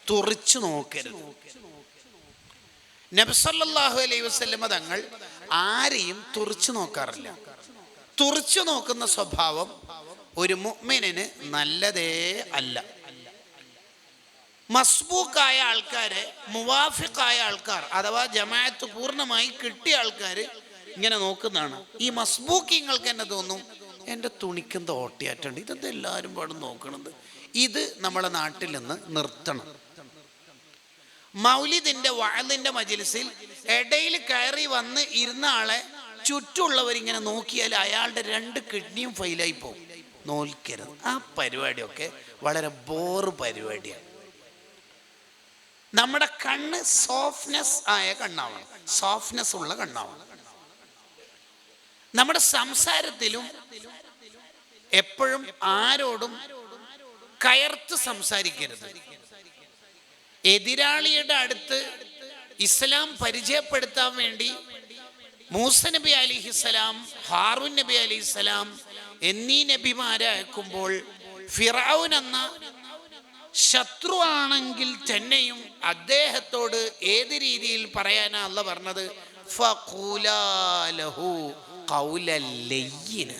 തുറിച്ചു നോക്കരുത്. നബി സല്ലല്ലാഹു അലൈഹി വസല്ലമ തങ്ങൾ ആരെയും തുറിച്ചു നോക്കാറില്ല. തുറിച്ചു നോക്കുന്ന സ്വഭാവം ഒരു മുഅ്മിനിന് നല്ലതേ അല്ല. മസ്ബൂക്കായ ആൾക്കാരെ, മുവാഫിഖായ ആൾക്കാർ അഥവാ ജമാഅത്ത് പൂർണ്ണമായി കിട്ടിയ ആൾക്കാർ ഇങ്ങനെ നോക്കുന്നതാണ്. ഈ മസ്ബൂക്കിങ്ങൾക്ക് എന്നെ തോന്നും, എൻ്റെ തുണിക്കെന്ത് ഓട്ടിയാറ്റുണ്ട്, ഇതെന്താ എല്ലാവരും പാടും നോക്കണത്. ഇത് നമ്മളെ നാട്ടിൽ നിന്ന് നിർത്തണം. മൗലിദിന്റെ വഅലിന്റെ മജ്‌ലിസിൽ ഇടയിൽ കയറി വന്ന് ഇരുന്ന ആളെ ചുറ്റുമുള്ളവരിങ്ങനെ നോക്കിയാൽ അയാളുടെ 2 കിഡ്നിയും ഫെയിലായി പോകും. നോൽക്കരുത്. ആ പരിപാടിയൊക്കെ വളരെ ബോറ് പരിപാടിയാണ്. നമ്മുടെ കണ്ണ് സോഫ്റ്റ്നെസ് ആയ കണ്ണാവണം, സോഫ്റ്റ്നെസ് ഉള്ള കണ്ണാവണം. നമ്മുടെ സംസാരത്തിലും എപ്പോഴും ആരോടും കയർത്ത് സംസാരിക്കരുത്. എതിരാളിയുടെ അടുത്ത് ഇസ്ലാം പരിചയപ്പെടുത്താൻ വേണ്ടി മൂസ നബി അലൈഹിസ്സലാം, ഹാറൂൻ നബി അലൈഹിസ്സലാം എന്നീ നബിമാരെ അയക്കുമ്പോൾ ഫിറഔൻ എന്ന ശത്രു ആണെങ്കിൽ തന്നെയും അദ്ദേഹത്തോട് ഏത് രീതിയിൽ പറയാനാ അല്ലാഹ് പറഞ്ഞത്? ഫഖൂലാ ലഹു ഖൗലൻ ലയ്യിന,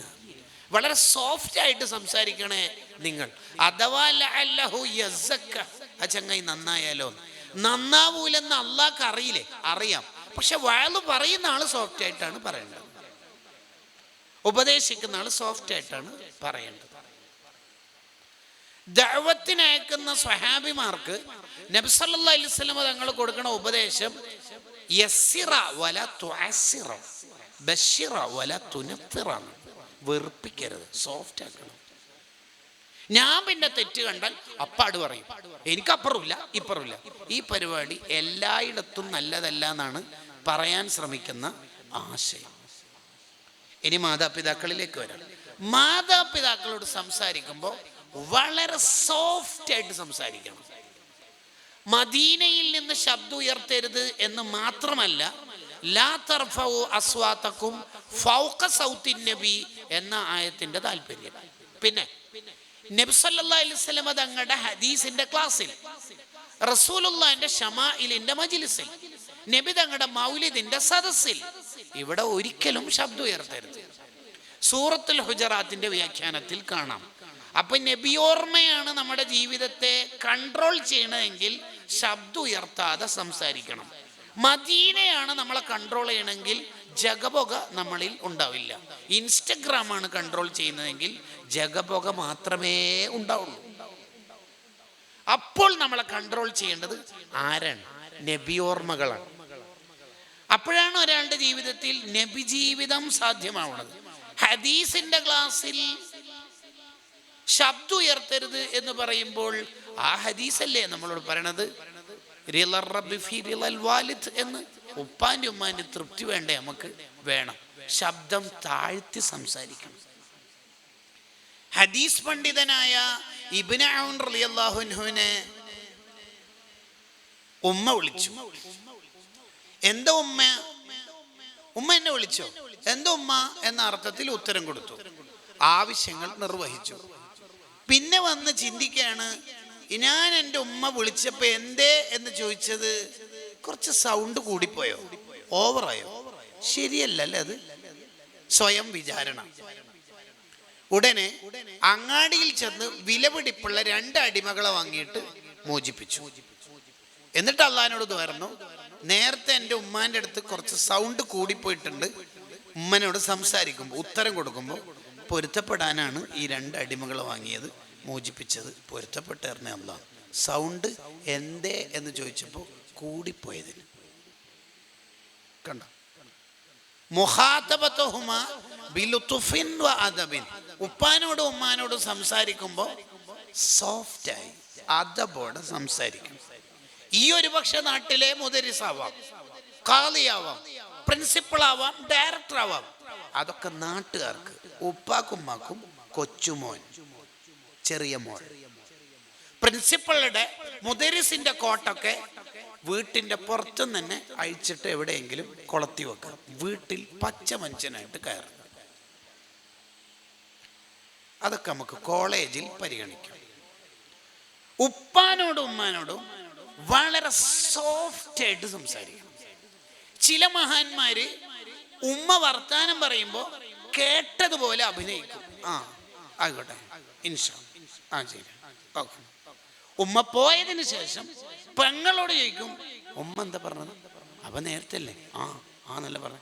വളരെ സോഫ്റ്റ് ആയിട്ട് സംസാരിക്കണേ നിങ്ങൾ. അഥവാ ലഅല്ലഹു യസക്ക, ആ ചങ്ങായി നന്നായാലോ. നന്നാവൂലെന്ന് അള്ളാഹ്ക്ക് അറിയില്ലേ? അറിയാം. പക്ഷെ വഅല് പറയുന്ന ആള് സോഫ്റ്റ് ആയിട്ടാണ് പറയേണ്ടത്, ഉപദേശിക്കുന്ന ആള് സോഫ്റ്റ് ആയിട്ടാണ് പറയേണ്ടത്. ദഅവത്തിന് അയക്കുന്ന സ്വഹാബിമാർക്ക് നബി സല്ലല്ലാഹു അലൈഹി വസല്ലം തങ്ങൾ കൊടുക്കുന്ന ഉപദേശം യസ്സിറ വല തുഅസ്സിറ, ബശ്ശിറ വല തുനഫിറ, വെറുപ്പിക്കരുത്, സോഫ്റ്റ് ആക്കണം. ഞാൻ പിന്നെ തെറ്റ് കണ്ടാൽ അപ്പാട് പറയും, എനിക്കപ്പുറമില്ല ഇപ്പുറമില്ല. ഈ പരിപാടി എല്ലായിടത്തും നല്ലതല്ല എന്നാണ് പറയാൻ ശ്രമിക്കുന്ന ആശയം. ഇനി മാതാപിതാക്കളിലേക്ക് വരാം. മാതാപിതാക്കളോട് സംസാരിക്കുമ്പോൾ വളരെ സോഫ്റ്റ് ആയിട്ട് സംസാരിക്കണം. മദീനയിൽ നിന്ന് ശബ്ദം ഉയർത്തരുത് എന്ന് മാത്രമല്ല, ലാ തർഫഉ അസ്വാതകും ഫൗഖ സൗത്തിൻ നബി എന്ന ആയത്തിന്റെ താല്പര്യം. പിന്നെ നബി സല്ലല്ലാഹു അലൈഹി വസല്ലം തങ്ങളുടെ ഹദീസിന്റെ ക്ലാസ്സിൽ, റസൂലുള്ളാഹിന്റെ ശമാഇലിന്റെ മജ്‌ലിസിൽ, നബി തങ്ങളുടെ മൗലിദിന്റെ സദസ്സിൽ ഇവിടെ ഒരിക്കലും ശബ്ദം ഉയർത്തരുത്. സൂറത്തുൽ ഹുജറാത്തിന്റെ വ്യാഖ്യാനത്തിൽ കാണാം. അപ്പൊ നബിയോർമ്മയാണ് നമ്മുടെ ജീവിതത്തെ കൺട്രോൾ ചെയ്യണമെങ്കിൽ ശബ്ദം ഉയർത്താതെ സംസാരിക്കണം. മദീനയാണ് നമ്മളെ കൺട്രോൾ ചെയ്യണമെങ്കിൽ ജഗപുക നമ്മളിൽ ഉണ്ടാവില്ല. ഇൻസ്റ്റഗ്രാമാണ് കൺട്രോൾ ചെയ്യുന്നതെങ്കിൽ ജഗപുക മാത്രമേ ഉണ്ടാവുള്ളൂ. അപ്പോൾ നമ്മളെ കൺട്രോൾ ചെയ്യേണ്ടത് ആരാണ്? നബിയോർമ്മകളാണ്. അപ്പോഴാണ് ഒരാളുടെ ജീവിതത്തിൽ നബി ജീവിതം സാധ്യമാവുന്നത്. ഹദീസിന്റെ ക്ലാസ്സിൽ ശബ്ദം ഉയർത്തരുത് എന്ന് പറയുമ്പോൾ ആ ഹദീസല്ലേ നമ്മളോട് പറയണത്? എന്ന് ഉപ്പാന്റെ ഉമ്മാന്റെ തൃപ്തി വേണ്ടേ? നമുക്ക് വേണം. ശബ്ദം താഴ്ത്തി സംസാരിക്കണം. ഹദീസ് പണ്ഡിതനായ ഇബ്നു ഔൻ റളിയല്ലാഹു അൻഹുവിനെ ഉമ്മ വിളിച്ചു. എന്താ ഉമ്മ? ഉമ്മ എന്നെ വിളിച്ചോ? എന്താ ഉമ്മ എന്ന അർത്ഥത്തിൽ ഉത്തരം കൊടുത്തു. ആവശ്യങ്ങൾ നിർവഹിച്ചു. പിന്നെ വന്ന് ചിന്തിക്കുകയാണ്, ഞാൻ എൻ്റെ ഉമ്മ വിളിച്ചപ്പോൾ എന്തേ എന്ന് ചോദിച്ചത് കുറച്ച് സൗണ്ട് കൂടിപ്പോയോ, ഓവറായോ? ശരിയല്ലല്ലേ അത്? സ്വയം വിചാരണ. ഉടനെ അങ്ങാടിയിൽ ചെന്ന് വിലപിടിപ്പുള്ള 2 അടിമകളെ വാങ്ങിയിട്ട് മോചിപ്പിച്ചു. എന്നിട്ട് അള്ളാഹിനോട് പറഞ്ഞു, നേരത്തെ എൻ്റെ ഉമ്മാൻ്റെ അടുത്ത് കുറച്ച് സൗണ്ട് കൂടിപ്പോയിട്ടുണ്ട്, ഉമ്മനോട് സംസാരിക്കുമ്പോൾ ഉത്തരം കൊടുക്കുമ്പോൾ പൊരുത്തപ്പെടാനാണ് ഈ 2 അടിമകളെ വാങ്ങിയത്, മോചിപ്പിച്ചത്. പൊരുത്തപ്പെട്ടേർന്നേ അള്ളാഹ്. സൗണ്ട് എന്തേ എന്ന് ചോദിച്ചപ്പോൾ കൂടിപ്പോയതിന്. കണ്ടോ? മുഖാതബത്തുഹുമ ബിലുത്ഫിൻ വ അദബിൻ. ഉപ്പാനോടും ഉമ്മാനോടും സംസാരിക്കുമ്പോൾ സോഫ്റ്റായി അദബോടെ സംസാരിക്കും. ഈ ഒരു പക്ഷെ നാട്ടിലെ മുദരിസാവാം, ഖാളിയാവാം, പ്രിൻസിപ്പൾ ആവാം, ഡയറക്ടർ ആവാം. അതൊക്കെ നാട്ടുകാർക്ക്. ഉപ്പാക്കുമ്മാക്കും കൊച്ചുമോൻ, ചെറിയ മോൻ. പ്രിൻസിപ്പളുടെ മുദരിസിന്റെ കോട്ടൊക്കെ വീട്ടിന്റെ പുറത്തു തന്നെ അഴിച്ചിട്ട് എവിടെയെങ്കിലും കൊളത്തി വെക്കുക. വീട്ടിൽ പച്ച മനുഷ്യനായിട്ട് കയറും. അതൊക്കെ നമുക്ക് കോളേജിൽ പരിഗണിക്കാം. ഉപ്പാനോടും ഉമ്മാനോടും വളരെ സോഫ്റ്റ് ആയിട്ട് സംസാരിക്കണം. ചില മഹാന്മാര് ഉമ്മ വർത്താനം പറയുമ്പോൾ കേട്ടതുപോലെ അഭിനയിക്കും. ആ ആയിക്കോട്ടെ, ഇൻഷാ, ആ ശരി, ഓക്കെ. ഉമ്മ പോയതിന് ശേഷം പെങ്ങളോട് ചോദിക്കും, ഉമ്മ എന്താ പറഞ്ഞത്? അപ്പൊ നേരത്തെ അല്ലേ? ആ നല്ല പറഞ്ഞു.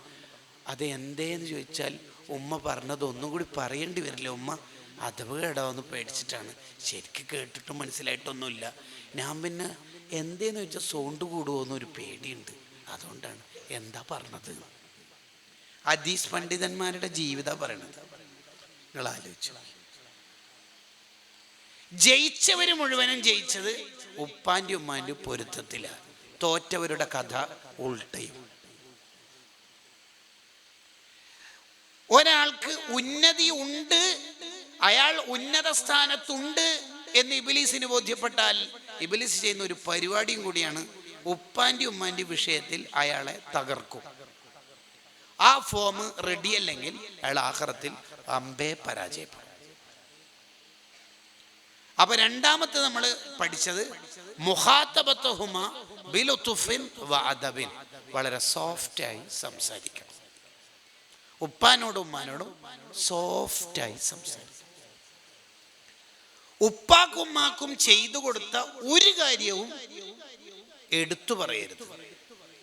അത് എന്തേന്ന് ചോദിച്ചാൽ ഉമ്മ പറഞ്ഞത് ഒന്നും കൂടി പറയേണ്ടി വരില്ല ഉമ്മ, അഥവാ ഇടാവെന്ന് പേടിച്ചിട്ടാണ്, ശരിക്കും കേട്ടിട്ടും മനസ്സിലായിട്ടൊന്നുമില്ല. ഞാൻ പിന്നെ എന്തേന്ന് ചോദിച്ചാൽ സൗണ്ട് കൂടുമോന്നൊരു പേടിയുണ്ട്, അതുകൊണ്ടാണ്. എന്താ പറഞ്ഞത്? ഹദീസ് പണ്ഡിതന്മാരുടെ ജീവിത പറയണത് നിങ്ങൾ ആലോചിച്ചു. ജയിച്ചവര് മുഴുവനും ജയിച്ചത് ഉപ്പാൻ്റെ ഉമ്മാൻ്റെ പൊരുത്തത്തിലാണ്. തോറ്റവരുടെ കഥ ഉൾട്ടയും. ഒരാൾക്ക് ഉന്നതി ഉണ്ട്, അയാൾ ഉന്നത സ്ഥാനത്തുണ്ട് എന്ന് ഇബ്ലീസിന് ബോധ്യപ്പെട്ടാൽ ഇബ്ലീസ് ചെയ്യുന്ന ഒരു പരിപാടിയും കൂടിയാണ്, ഉപ്പാൻ്റെ ഉമ്മാൻ്റെ വിഷയത്തിൽ അയാളെ തകർക്കും. ആ ഫോം റെഡിയല്ലെങ്കിൽ അയാൾ ആഖിറത്തിൽ അമ്പേ പരാജയപ്പെടും. അപ്പൊ രണ്ടാമത്തെ നമ്മൾ പഠിച്ചത് മുഖാത്തബത്തുഹുമ ബിലുതുഫിൻ വഅദബിൻ, വളരെ സോഫ്റ്റായി സംസാരിക്കണം. ഉപ്പാനോടും ഉമ്മാനോടും സോഫ്റ്റായി സംസാരിക്കണം. ഉപ്പാക്കും ഉമ്മാക്കും ചെയ്തു കൊടുത്ത ഒരു കാര്യവും എടുത്തു പറയരുത്.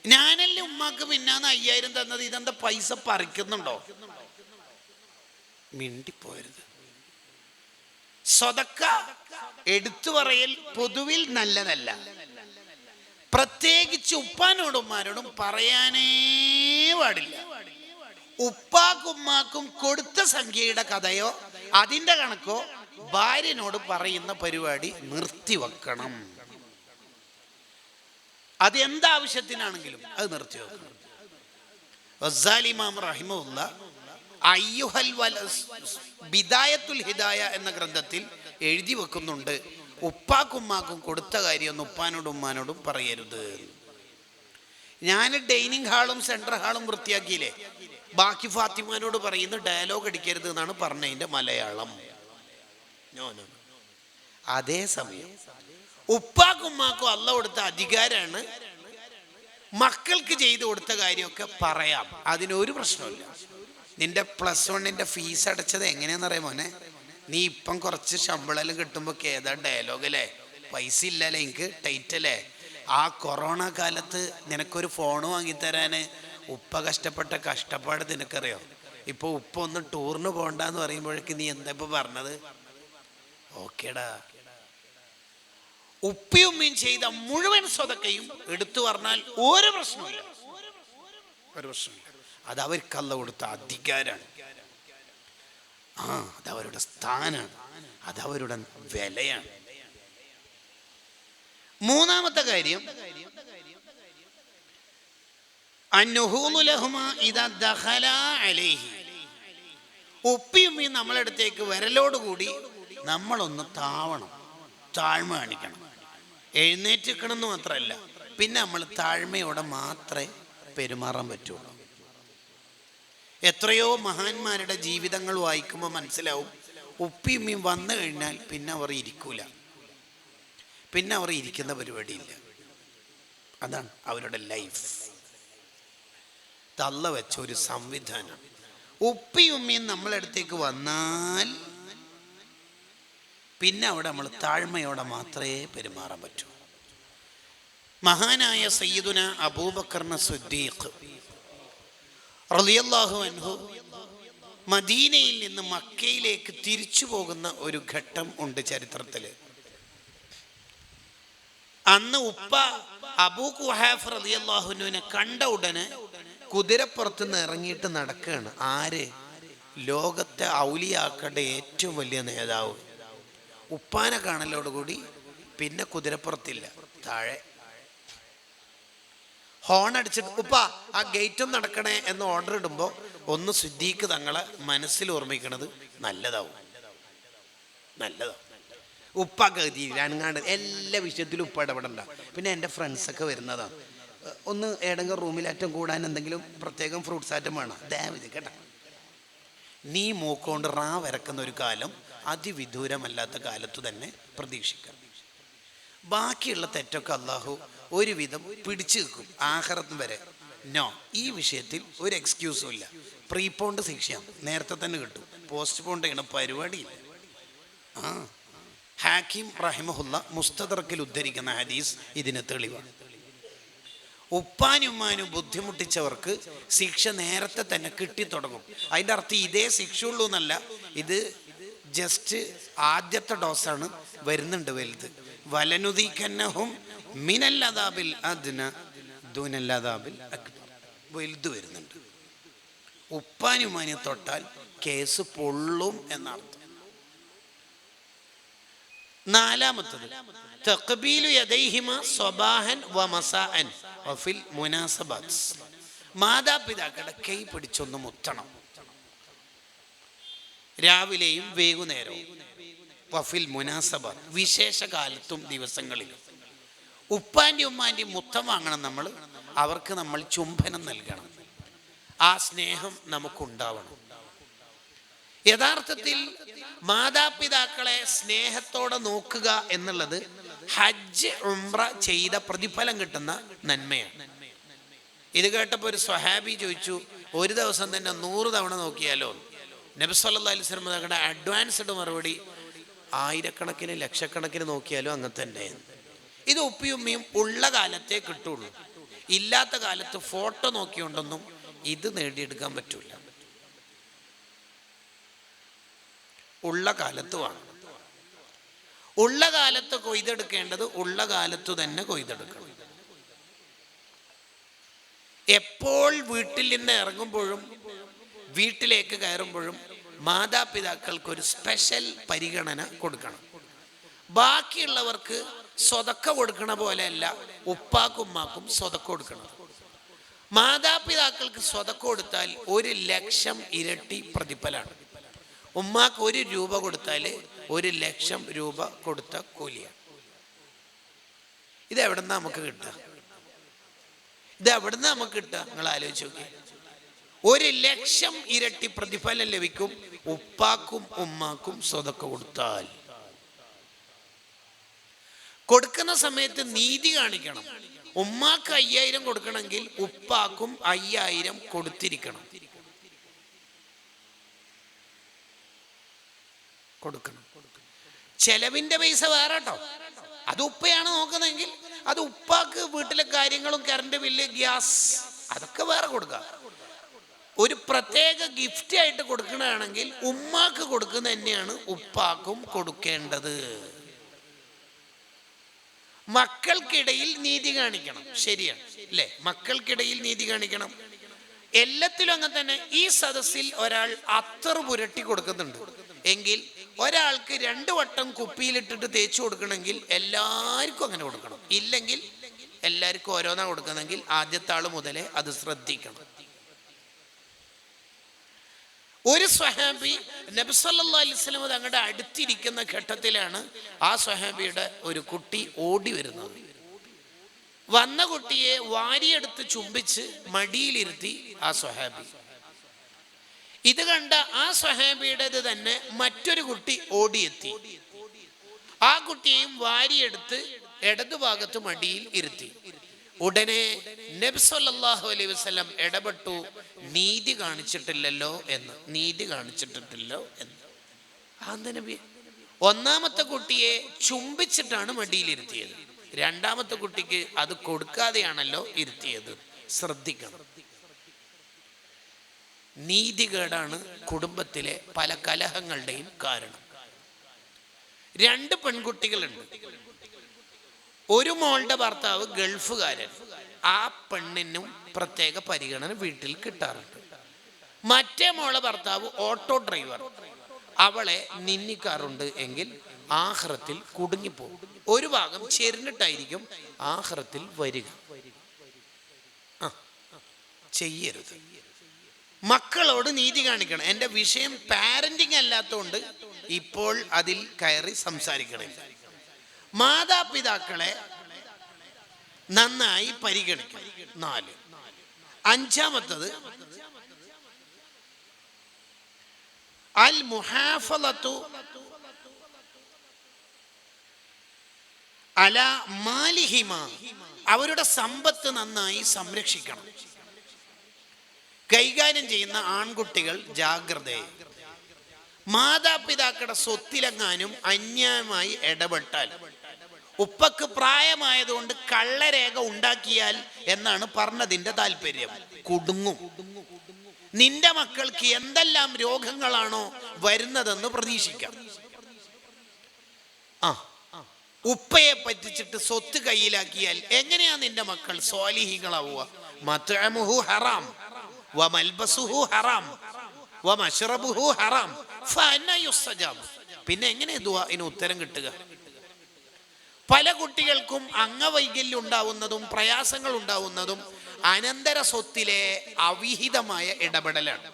ഞാനല്ലേ ഉമ്മാക്ക് പിന്നാന്ന് 5000 തന്നത്, ഇതെന്താ പൈസ പറിക്കുന്നുണ്ടോ? മിണ്ടിപ്പോരുത്. സ്വതക്ക എടുത്തു പറയൽ പൊതുവിൽ നല്ലതല്ല. പ്രത്യേകിച്ച് ഉപ്പാനോടും ഉമ്മാനോടും പറയാനേ പാടില്ല. ഉപ്പാക്കും ഉമ്മാക്കും കൊടുത്ത സംഖ്യയുടെ കഥയോ അതിൻ്റെ കണക്കോ ഭാര്യനോട് പറയുന്ന പരിപാടി നിർത്തിവെക്കണം. അത് എന്താവശ്യത്തിനാണെങ്കിലും അത് നിർത്തിവെക്കണം. ഗസാലി ഇമാം റഹിമഹുല്ല ബിദായത്തുൽ ഹിദായ എന്ന ഗ്രന്ഥത്തിൽ എഴുതി വെക്കുന്നുണ്ട്, ഉപ്പാക്കും ഉമ്മാക്കും കൊടുത്ത കാര്യമൊന്നും ഉപ്പാനോടും ഉമ്മാനോടും പറയരുത്. ഞാൻ ഡൈനിങ് ഹാളും സെൻട്രൽ ഹാളും വൃത്തിയാക്കിയില്ലേ, ബാക്കി ഫാത്തിമാനോട് പറയുന്ന ഡയലോഗ് അടിക്കരുത് എന്നാണ് പറഞ്ഞതിൻ്റെ മലയാളം. അതേസമയം ഉപ്പാക്കും ഉമ്മാക്കും അള്ള കൊടുത്ത അധികാരമാണ്, മക്കൾക്ക് ചെയ്തു കൊടുത്ത കാര്യമൊക്കെ പറയാം, അതിനൊരു പ്രശ്നമില്ല. നിന്റെ +1 ഫീസ് അടച്ചത് എങ്ങനെയാണെന്ന് അറിയാം മോനെ, നീ ഇപ്പം കുറച്ച് ശമ്പളം കിട്ടുമ്പോൾ ഏതാ ഡയലോഗ് അല്ലേ, പൈസ ഇല്ലല്ലേ എനിക്ക്, ടൈറ്റ് അല്ലേ. ആ കൊറോണ കാലത്ത് നിനക്കൊരു ഫോൺ വാങ്ങിത്തരാൻ ഉപ്പ കഷ്ടപ്പെട്ട കഷ്ടപ്പാട് നിനക്കറിയോ? ഇപ്പോൾ ഉപ്പ ഒന്ന് ടൂറിന് പോകണ്ടെന്ന് പറയുമ്പോഴേക്ക് നീ എന്താ ഇപ്പം പറഞ്ഞത്? ഓക്കേടാ. ഉപ്പയും ഉമ്മയും ചെയ്ത മുഴുവൻ സ്വതക്കയും എടുത്തു പറഞ്ഞാൽ ഒരു പ്രശ്നമില്ല, ഒരു പ്രശ്നമില്ല. അത് അവർക്ക് അള്ള കൊടുത്ത അധികാരമാണ്, അതവരുടെ സ്ഥാനമാണ്, അതവരുടെ വിലയാണ്. മൂന്നാമത്തെ കാര്യം ഉപ്പിയുമ്മയും നമ്മളടുത്തേക്ക് വരലോടുകൂടി നമ്മളൊന്ന് താവണം, താഴ്മ കാണിക്കണം. എഴുന്നേറ്റിക്കണം എന്ന് മാത്രമല്ല, പിന്നെ നമ്മൾ താഴ്മയോടെ മാത്രമേ പെരുമാറാൻ പറ്റുള്ളൂ. എത്രയോ മഹാന്മാരുടെ ജീവിതങ്ങൾ വായിക്കുമ്പോൾ മനസ്സിലാവും, ഉപ്പിയുമ്മയും വന്നു കഴിഞ്ഞാൽ പിന്നെ അവർ ഇരിക്കൂല, പിന്നെ അവർ ഇരിക്കുന്ന പരിപാടിയില്ല. അതാണ് അവരുടെ ലൈഫ്. തള്ള വെച്ച ഒരു സംവിധാനം. ഉപ്പിയുമ്മയും നമ്മളടുത്തേക്ക് വന്നാൽ പിന്നെ അവിടെ നമ്മൾ താഴ്മയോടെ മാത്രമേ പെരുമാറാൻ പറ്റൂ. മഹാനായ സയ്യിദുന അബൂബക്കർ സിദ്ദീഖ് റളിയല്ലാഹു അൻഹു മദീനയിൽ നിന്ന് മക്കയിലേക്ക് തിരിച്ചു പോകുന്ന ഒരു ഘട്ടം ഉണ്ട് ചരിത്രത്തിൽ. അന്ന് ഉപ്പ അബൂ ഖുഹാഫ റളിയല്ലാഹു അൻഹുവിനെ കണ്ട ഉടനെ കുതിരപ്പുറത്ത് നിന്ന് ഇറങ്ങിയിട്ട് നടക്കുകയാണ്. ആര്? ലോകത്തെ ഔലിയാക്കളുടെ ഏറ്റവും വലിയ നേതാവ്. ഉപ്പാനെ കാണലോടുകൂടി പിന്നെ കുതിരപ്പുറത്തില്ല, താഴെ ഹോൺ അടിച്ചിട്ട് ഉപ്പ ആ ഗേറ്റും നടക്കണേ എന്ന് ഓർഡർ ഇടുമ്പോൾ ഒന്ന് സിദ്ദീഖ് തങ്ങളെ മനസ്സിൽ ഓർമ്മിക്കണത് നല്ലതാവും, നല്ലതാവും. ഉപ്പ ഗതിയിൽ അനങ്ങാണ്ട് എല്ലാ വിഷയത്തിലും ഉപ്പ ഇടപെടണ്ട. പിന്നെ എൻ്റെ ഫ്രണ്ട്സൊക്കെ വരുന്നതാണ്, ഒന്ന് ഏതെങ്കിലും റൂമിലാറ്റം കൂടാൻ എന്തെങ്കിലും പ്രത്യേകം ഫ്രൂട്ട്സ് ആറ്റം വേണം, ദയവ് കേട്ടോ. നീ മൂക്കൊണ്ട് വരക്കുന്ന ഒരു കാലം അതിവിദൂരമല്ലാത്ത കാലത്തു തന്നെ പ്രതീക്ഷിക്കാം. ബാക്കിയുള്ള തെറ്റൊക്കെ അള്ളാഹു ഒരുവിധം പിടിച്ചു നിൽക്കും ആഖിറത്ത് വരെ. നോ, ഈ വിഷയത്തിൽ ഒരു എക്സ്ക്യൂസും ഇല്ല. പ്രീപോണ്ട് ശിക്ഷയാണ്, നേരത്തെ തന്നെ കിട്ടും. പോസ്റ്റ് പോണ്ട് ചെയ്യണ പരിപാടിയില്ല. ഹാക്കിം റഹിമഹുല്ല മുസ്തദറക്കിൽ ഉദ്ധരിക്കുന്ന ഹദീസ് ഇതിന് തെളിവാണ്. ഉപ്പാനും ഉമ്മാനും ബുദ്ധിമുട്ടിച്ചവർക്ക് ശിക്ഷ നേരത്തെ തന്നെ കിട്ടിത്തുടങ്ങും. അതിൻ്റെ അർത്ഥം ഇതേ ശിക്ഷയുള്ളൂ എന്നല്ല, ഇത് ജസ്റ്റ് ആദ്യത്തെ ഡോസാണ്. വരുന്നുണ്ട് വലുത്. വലനുദീകന്നഹും മിനൽ അദാബിൽ അദ്ന ദൂനൽ അദാബിൽ അക്ബർ. വലുത് വരുന്നുണ്ട്. ഉപ്പാനും ഉമ്മാനും തൊട്ടാൽ കേസ് പൊള്ളും എന്നർത്ഥം. നാലാമത്തത് തഖ്ബീലു യദൈഹിമ സ്വബാഹൻ വമസാഅൻ വഫിൽ മുനാസബാത്ത്. മാതാപിതാക്കളുടെ കൈ പിടിച്ചൊന്ന് മുത്തണം, രാവിലെയും വൈകുന്നേരവും. വഫിൽ മുനാസബാത്ത്, വിശേഷ കാലത്തും ദിവസങ്ങളിലും. ഉപ്പാൻ്റെ ഉമ്മാൻ്റെ മുത്തം വാങ്ങണം നമ്മൾ. അവർക്ക് നമ്മൾ ചുംബനം നൽകണം. ആ സ്നേഹം നമുക്കുണ്ടാവണം. യഥാർത്ഥത്തിൽ മാതാപിതാക്കളെ സ്നേഹത്തോടെ നോക്കുക എന്നുള്ളത് ഹജ്ജ് ഉംറ ചെയ്ത പ്രതിഫലം കിട്ടുന്ന നന്മയാണ്. ഇത് കേട്ടപ്പോൾ ഒരു സ്വഹാബി ചോദിച്ചു, ഒരു ദിവസം തന്നെ 100 തവണ നോക്കിയാലോ? നബി സല്ലല്ലാഹു അലൈഹി വസല്ലം തങ്ങളുടെ അഡ്വാൻസ്ഡ് മറുപടി, ആയിരക്കണക്കിന് ലക്ഷക്കണക്കിന് നോക്കിയാലും അങ്ങനെ തന്നെ. ഇത് ഉപ്പിയും ഉമ്മയും ഉള്ള കാലത്തേ കിട്ടുള്ളൂ. ഇല്ലാത്ത കാലത്ത് ഫോട്ടോ നോക്കിയോണ്ടൊന്നും ഇത് നേടിയെടുക്കാൻ പറ്റൂല. ഉള്ള കാലത്ത് വേണം. ഉള്ള കാലത്ത് കൊയ്തെടുക്കേണ്ടത് ഉള്ള കാലത്തു തന്നെ കൊയ്തെടുക്കണം. എപ്പോൾ വീട്ടിൽ നിന്ന് ഇറങ്ങുമ്പോഴും വീട്ടിലേക്ക് കയറുമ്പോഴും മാതാപിതാക്കൾക്ക് ഒരു സ്പെഷ്യൽ പരിഗണന കൊടുക്കണം. ബാക്കിയുള്ളവർക്ക് സ്വതക്ക കൊടുക്കണ പോലെയല്ല ഉപ്പാക്കും ഉമ്മാക്കും സ്വതക്ക കൊടുക്കണം. മാതാപിതാക്കൾക്ക് സ്വതക്ക കൊടുത്താൽ 1,00,000 ഇരട്ടി പ്രതിഫലമാണ്. ഉമ്മാക്ക് 1 രൂപ കൊടുത്താൽ 1,00,000 രൂപ കൊടുത്ത കൂലിയാണ്. ഇതെവിടുന്നാ നമുക്ക് കിട്ടുക? ഇതെവിടുന്നാ നമുക്ക് കിട്ടുക? നിങ്ങൾ ആലോചിച്ച് നോക്കി. 1,00,000 ഇരട്ടി പ്രതിഫലം ലഭിക്കും ഉപ്പാക്കും ഉമ്മാക്കും സ്വതക്ക കൊടുത്താൽ. കൊടുക്കുന്ന സമയത്ത് നീതി കാണിക്കണം. ഉമ്മാക്ക് 5,000 കൊടുക്കണമെങ്കിൽ ഉപ്പാക്കും 5,000 കൊടുത്തിരിക്കണം. കൊടുക്കണം. ചെലവിന്റെ പൈസ വേറെ കേട്ടോ. അത് ഉപ്പയാണ് നോക്കുന്നതെങ്കിൽ അത് ഉപ്പാക്ക് വീട്ടിലെ കാര്യങ്ങളും കറണ്ട് ബില്ല്, ഗ്യാസ്, അതൊക്കെ വേറെ കൊടുക്കുക. ഒരു പ്രത്യേക ഗിഫ്റ്റ് ആയിട്ട് കൊടുക്കണമെങ്കിൽ ഉമ്മാക്ക് കൊടുക്കുന്ന തന്നെയാണ് ഉപ്പാക്കും കൊടുക്കേണ്ടത്. മക്കൾക്കിടയിൽ നീതി കാണിക്കണം. ശരിയാണ് അല്ലേ? മക്കൾക്കിടയിൽ നീതി കാണിക്കണം. എല്ലാത്തിലും അങ്ങനെ തന്നെ. ഈ സദസ്സിൽ ഒരാൾ അത്തർ പുരട്ടി കൊടുക്കുന്നുണ്ട് എങ്കിൽ ഒരാൾക്ക് 2 വട്ടം കുപ്പിയിലിട്ടിട്ട് തേച്ചു കൊടുക്കണമെങ്കിൽ എല്ലാവർക്കും അങ്ങനെ കൊടുക്കണം. ഇല്ലെങ്കിൽ എല്ലാവർക്കും ഓരോന്നാ കൊടുക്കുന്നെങ്കിൽ ആദ്യത്തെ ആൾ മുതലേ അത് ശ്രദ്ധിക്കണം. ഒരു സ്വഹാബി നബി സല്ലല്ലാഹു അലൈഹി വസല്ലം തങ്ങളുടെ അടുത്തിരിക്കുന്ന ഘട്ടത്തിലാണ് ആ സ്വഹാബിയുടെ ഒരു കുട്ടി ഓടി വരുന്നത്. വന്ന കുട്ടിയെ വാരിയെടുത്ത് ചുംബിച്ച് മടിയിലിരുത്തി ആ സ്വഹാബി. ഇത് കണ്ട ആ സ്വഹാബിയുടേത് തന്നെ മറ്റൊരു കുട്ടി ഓടിയെത്തി. ആ കുട്ടിയെയും വാരിയെടുത്ത് ഇടതുഭാഗത്ത് മടിയിൽ ഇരുത്തി. ഉടനെ നബി സല്ലല്ലാഹു അലൈഹി വസല്ലം ഇടപെട്ടു, നീതി കാണിച്ചിട്ടില്ലല്ലോ എന്ന്. നീതി കാണിച്ചിട്ടില്ലല്ലോ എന്ന്. നബി ഒന്നാമത്തെ കുട്ടിയെ ചുംബിച്ചിട്ടാണ് മടിയിലിരുത്തിയത്. രണ്ടാമത്തെ കുട്ടിക്ക് അത് കൊടുക്കാതെയാണല്ലോ ഇരുത്തിയത്. ശ്രദ്ധിക്കണം. നീതികേടാണ് കുടുംബത്തിലെ പല കലഹങ്ങളുടെയും കാരണം. 2 പെൺകുട്ടികളുണ്ട്. ഒരു മോളുടെ ഭർത്താവ് ഗൾഫുകാരൻ. ആ പെണ്ണിനും പ്രത്യേക പരിഗണന വീട്ടിൽ കിട്ടാറുണ്ട്. മറ്റേ മോളെ ഭർത്താവ് ഓട്ടോ ഡ്രൈവർ. അവളെ നിന്ദിക്കാറുണ്ട് എങ്കിൽ ആഖിറത്തിൽ കുടുങ്ങിപ്പോകും. ഒരു ഭാഗം ചെരിഞ്ഞിട്ടായിരിക്കും ആഖിറത്തിൽ വരിക. ചെയ്യരുത്. മക്കളോട് നീതി കാണിക്കണം. എൻ്റെ വിഷയം പാരന്റിങ് അല്ലാത്തതുകൊണ്ട് ഇപ്പോൾ അതിൽ കയറി സംസാരിക്കണില്ല. മാതാപിതാക്കളെ നന്നായി പരിഗണിക്കണം. 4. അഞ്ചാമത്തത് അൽ മുഹാഫളത്തു അല മാലിഹിമ, അവരുടെ സമ്പത്ത് നന്നായി സംരക്ഷിക്കണം. കൈകാര്യം ചെയ്യുന്ന ആൺകുട്ടികൾ ജാഗ്രതയെ. മാതാപിതാക്കളുടെ സ്വത്തിലെങ്ങാനും അന്യായമായി ഇടപെട്ടാൽ, ഉപ്പക്ക് പ്രായമായതുകൊണ്ട് കള്ളരേഖ ഉണ്ടാക്കിയാൽ എന്നാണ് പറഞ്ഞതിന്റെ താല്പര്യം, കുടുങ്ങും. നിന്റെ മക്കൾക്ക് എന്തെല്ലാം രോഗങ്ങളാണോ വരുന്നതെന്ന് പ്രതീക്ഷിക്കാം. ഉപ്പയെ പറ്റിച്ചിട്ട് സ്വത്ത് കയ്യിലാക്കിയാൽ എങ്ങനെയാ നിന്റെ മക്കൾ സ്വാലിഹികളാവുക? മത്അമുഹു ഹറാം വമൽബസുഹു ഹറാം വമശ്റബുഹു ഹറാം ഫഅന്ന യുസ്തജാബ്. പിന്നെ എങ്ങനെ ദുആഇന് ഉത്തരം കിട്ടുക? പല കുട്ടികൾക്കും അംഗവൈകല്യം ഉണ്ടാവുന്നതും പ്രയാസങ്ങൾ ഉണ്ടാവുന്നതും അനന്തര സ്വത്തിലെ അവിഹിതമായ ഇടപെടലാണ്.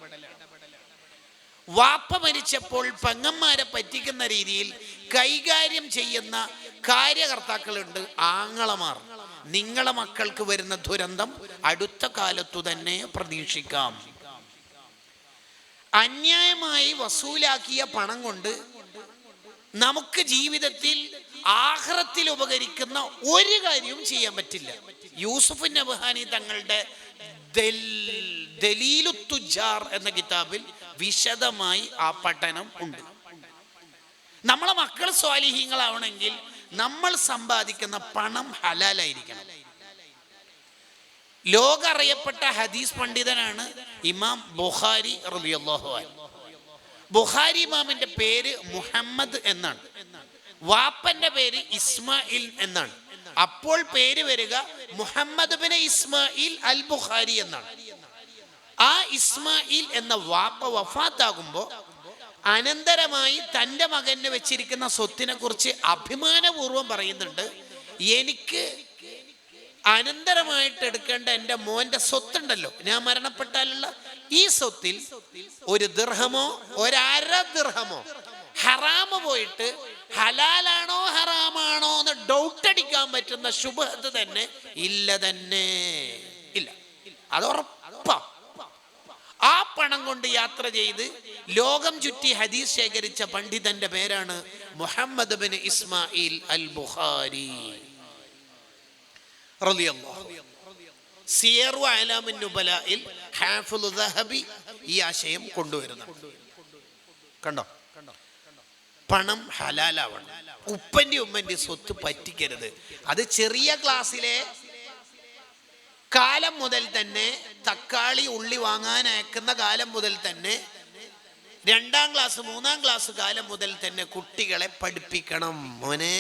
വാപ്പ മരിച്ചപ്പോൾ പെങ്ങന്മാരെ പറ്റിക്കുന്ന രീതിയിൽ കൈകാര്യം ചെയ്യുന്ന കാര്യകർത്താക്കളുണ്ട്, ആങ്ങളമാർ. നിങ്ങളെ മക്കൾക്ക് വരുന്ന ദുരന്തം അടുത്ത കാലത്തു തന്നെ പ്രതീക്ഷിക്കാം. അന്യായമായി വസൂലാക്കിയ പണം കൊണ്ട് നമുക്ക് ജീവിതത്തിൽ ആഖിറത്തിൽ ഉപകരിക്കുന്ന ഒരു കാര്യവും ചെയ്യാൻ പറ്റില്ല. യൂസുഫ് നബ്ഹാനി തങ്ങളുടെ ദലീലു തുജാർ എന്ന കിതാബിൽ വിശദമായി ആ പഠനം ഉണ്ട്. നമ്മളെ മക്കൾ സ്വാലിഹീങ്ങളാവണമെങ്കിൽ നമ്മൾ സമ്പാദിക്കുന്ന പണം ഹലാലായിരിക്കണം. ലോക അറിയപ്പെട്ട ഹദീസ് പണ്ഡിതനാണ് ഇമാം ബുഖാരി റളിയല്ലാഹു അൻഹു. ബുഖാരി ഇമാമിന്റെ പേര് മുഹമ്മദ് എന്നാണ്, വാപ്പന്റെ പേര് ഇസ്മായിൽ എന്നാണ്. അപ്പോൾ പേര് വരിക മുഹമ്മദ് ബിൻ ഇസ്മായിൽ അൽ ബുഖാരി എന്നാണ്. ആ ഇസ്മായിൽ എന്ന വാപ്പ വഫാത്താകുമ്പോൾ അനന്തരമായി തൻ്റെ മകന് വെച്ചിരിക്കുന്ന സ്വത്തിനെ കുറിച്ച് അഭിമാനപൂർവ്വം പറയുന്നുണ്ട്, എനിക്ക് അനന്തരമായിട്ട് എടുക്കേണ്ട എൻ്റെ മോൻ്റെ സ്വത്തുണ്ടല്ലോ, ഞാൻ മരണപ്പെട്ടാലുള്ള ഈ സ്വത്തിൽ ഒരു ദിർഹമോ ഒരര ദിർഹമോ ഹറാമ് പോയിട്ട് ഹലാലാണോ ഹറാമാണോ എന്ന് ഡൗട്ട് അടിക്കാൻ പറ്റുന്ന ശുബഹത്ത് തന്നെ ഇല്ല, തന്നെ ഇല്ല, അത് ഉറപ്പാ. ആ പണം കൊണ്ട് യാത്ര ചെയ്ത് ലോകം ചുറ്റി ഹദീസ് ശേഖരിച്ച പണ്ഡിതന്റെ പേരാണ് മുഹമ്മദ് ബിൻ ഇസ്മായിൽ അൽ ബുഖാരി റളിയല്ലാഹു. സിയറു അലാമിൻ നുബലായിൽ ഹാഫിളു ദഹബി ഈ ആശയം കൊണ്ടുവരുന്നുണ്ട്. കണ്ടോ, പണം ഹലാലാവണം. ഉപ്പന്റെ ഉമ്മന്റെ സ്വത്ത് പറ്റിക്കരുത്. അത് ചെറിയ ക്ലാസ്സിലെ കാലം മുതൽ തന്നെ, തക്കാളി ഉള്ളി വാങ്ങാൻ അയക്കുന്ന കാലം മുതൽ തന്നെ, 2ാം ക്ലാസ് 3ാം ക്ലാസ് കാലം മുതൽ തന്നെ കുട്ടികളെ പഠിപ്പിക്കണം. മോനെ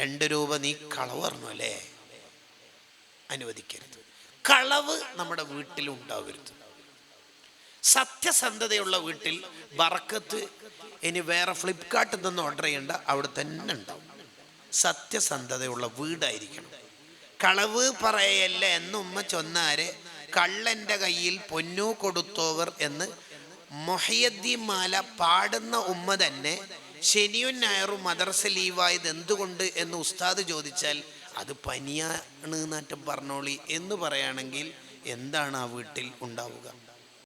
2 രൂപ നീ കളവ് പറഞ്ഞു അല്ലേ, അനുവദിക്കരുത്. കളവ് നമ്മുടെ വീട്ടിൽ ഉണ്ടാവരുത്. സത്യസന്ധതയുള്ള വീട്ടിൽ ബറക്കത്ത്. ഇനി വേറെ ഫ്ലിപ്കാർട്ടിൽ നിന്ന് ഓർഡർ ചെയ്യേണ്ട, അവിടെ തന്നെ ഉണ്ടാവും. സത്യസന്ധതയുള്ള വീടായിരിക്കണം. കളവ് പറയല്ല എന്ന് ഉമ്മ ചൊന്നാരെ കള്ളൻ്റെ കയ്യിൽ പൊന്നു കൊടുത്തോവർ എന്ന് മുഹയ്യദ്ദീൻ മാല പാടുന്ന ഉമ്മ തന്നെ ശനിയും ഞായറും മദ്രസ ലീവായത് എന്തുകൊണ്ട് എന്ന് ഉസ്താദ് ചോദിച്ചാൽ അത് പനിയാണ് നാറ്റം പറഞ്ഞോളി എന്ന് പറയുകയാണെങ്കിൽ എന്താണ് ആ വീട്ടിൽ ഉണ്ടാവുക?